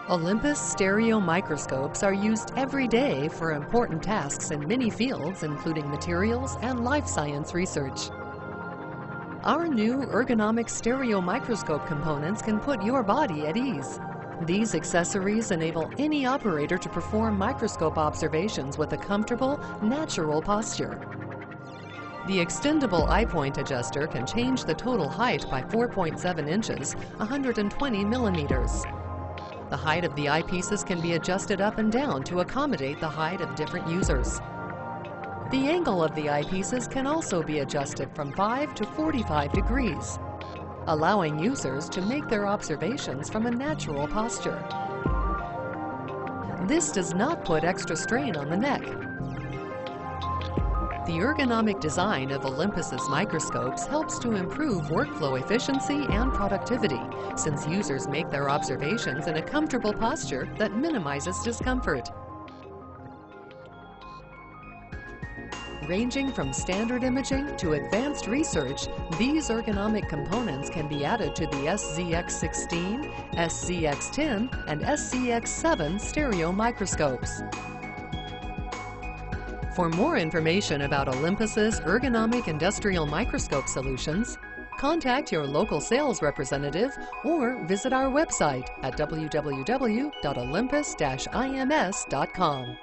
Olympus stereo microscopes are used every day for important tasks in many fields, including materials and life science research. Our new ergonomic stereo microscope components can put your body at ease. These accessories enable any operator to perform microscope observations with a comfortable, natural posture. The extendable eye point adjuster can change the total height by 4.7 inches, 120 millimeters. The height of the eyepieces can be adjusted up and down to accommodate the height of different users. The angle of the eyepieces can also be adjusted from 5 to 45 degrees, allowing users to make their observations from a natural posture. This does not put extra strain on the neck. The ergonomic design of Olympus's microscopes helps to improve workflow efficiency and productivity, since users make their observations in a comfortable posture that minimizes discomfort. Ranging from standard imaging to advanced research, these ergonomic components can be added to the SZX7, SZX10, and SZX7 stereo microscopes. For more information about Olympus's ergonomic industrial microscope solutions, contact your local sales representative or visit our website at www.olympus-ims.com.